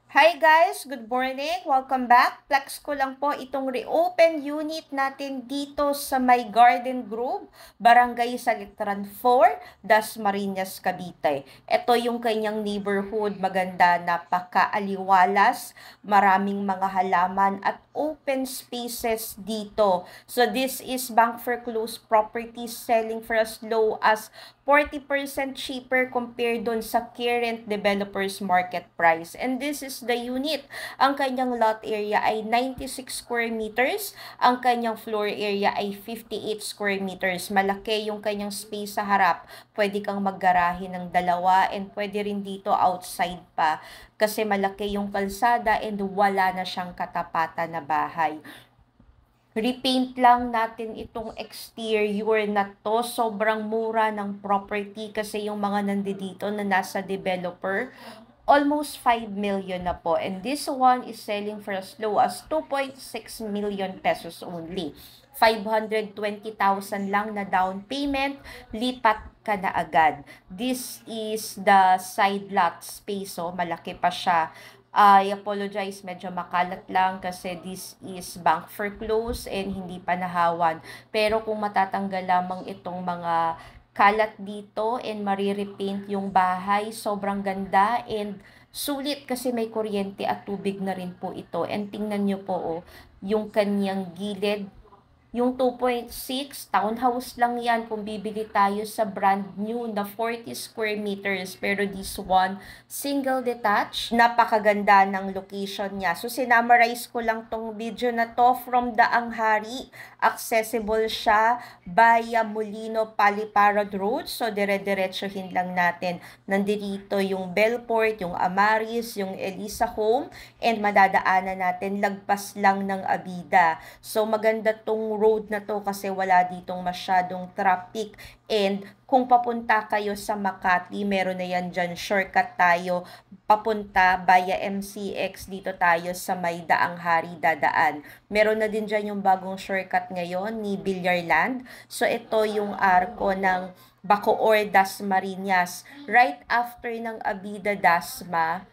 Hi guys! Good morning! Welcome back! Flex ko lang po itong reopen unit natin dito sa may Garden Grove, Barangay Salitran 4, Dasmariñas, Cavite. Ito yung kanyang neighborhood, maganda, napaka-aliwalas, maraming mga halaman at open spaces dito. So this is bank foreclosed properties selling for as low as 40% cheaper compared doon sa current developer's market price. And this is the unit. Ang kanyang lot area ay 96 square meters. Ang kanyang floor area ay 58 square meters. Malaki yung kanyang space sa harap. Pwede kang maggarahe ng dalawa and pwede rin dito outside pa kasi malaki yung kalsada and wala na siyang katapatan na bahay. Repaint lang natin itong exterior na to. Sobrang mura ng property kasi yung mga nandito na nasa developer, almost 5 million na po. And this one is selling for as low as 2.6 million pesos only. 520,000 lang na down payment, lipat ka na agad. This is the side lot space, so malaki pa siya. I apologize, medyo makalat lang kasi this is bank foreclosed and hindi pa nahawan. Pero kung matatanggal lamang itong mga kalat dito and marirepaint yung bahay, sobrang ganda and sulit kasi may kuryente at tubig na rin po ito. And tingnan nyo po, yung kanyang gilid, yung 2.6, townhouse lang yan kung bibili tayo sa brand new na 40 square meters. Pero this one, single detached. Napakaganda ng location niya. So, sinamarize ko lang tong video na to from Daanghari. Accessible siya via Molino Paliparod Road. So, dire-diretsohin lang natin. Nandito yung Bellport, yung Amaris, yung Elisa Home, and madadaanan natin lagpas lang ng Abida. So, maganda tong road na to kasi wala ditong masyadong traffic. And kung papunta kayo sa Makati, meron na yan dyan, shortcut tayo papunta via MCX, dito tayo sa may Daanghari dadaan. Meron na din dyan yung bagong shortcut ngayon ni Billiarland. So ito yung arko ng Bacoor, Dasmariñas. Right after ng Abida, Dasma,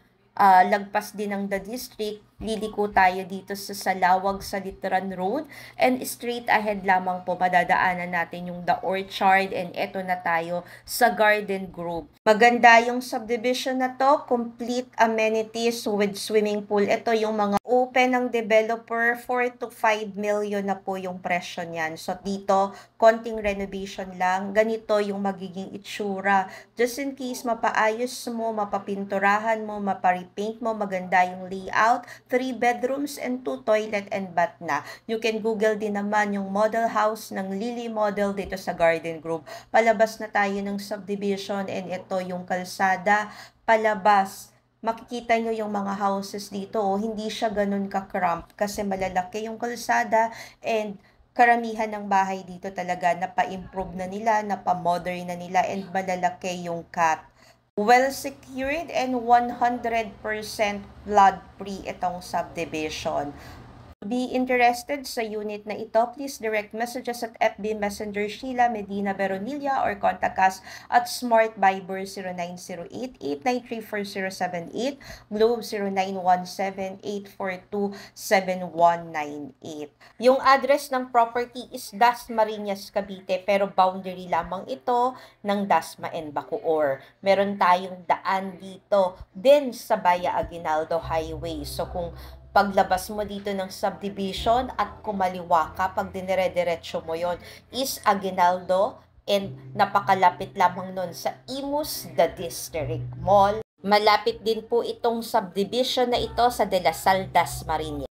lagpas din ng The District, liliko tayo dito sa Salawag Salitran Road and straight ahead lamang po madadaanan natin yung The Orchard and eto na tayo sa Garden Grove. Maganda yung subdivision na to, complete amenities with swimming pool. Ito yung mga open ng developer, 4 to 5 million na po yung presyo niyan. So dito, konting renovation lang. Ganito yung magiging itsura. Just in case mapaayos mo, mapapinturahan mo, maparepaint mo, maganda yung layout, 3 bedrooms and 2 toilet and bath na. You can Google din naman yung model house ng Lily Model dito sa Garden Grove. Palabas na tayo ng subdivision and ito yung kalsada. Palabas, makikita nyo yung mga houses dito. Hindi siya ganun ka-cramp kasi malalaki yung kalsada and karamihan ng bahay dito talaga napa-improve na nila, napa-modern na nila and malalaki yung cut. Well secured and 100% flood-free itong subdivision. Be interested sa unit na ito, please direct messages at FB Messenger Sheila Medina Veronilla or contact us at Smart Viber 0908-893-4078, Globe 0917-842-7198. Yung address ng property is Dasmariñas, Cavite, pero boundary lamang ito ng Dasma and Bacoor. Meron tayong daan dito din sa Baya Aguinaldo Highway. So kung paglabas mo dito ng subdivision at kumaliwa ka, pag dinire-diretso mo yon is Aguinaldo and napakalapit lamang nun sa Imus The District Mall. Malapit din po itong subdivision na ito sa De La Salle, Dasmariñas.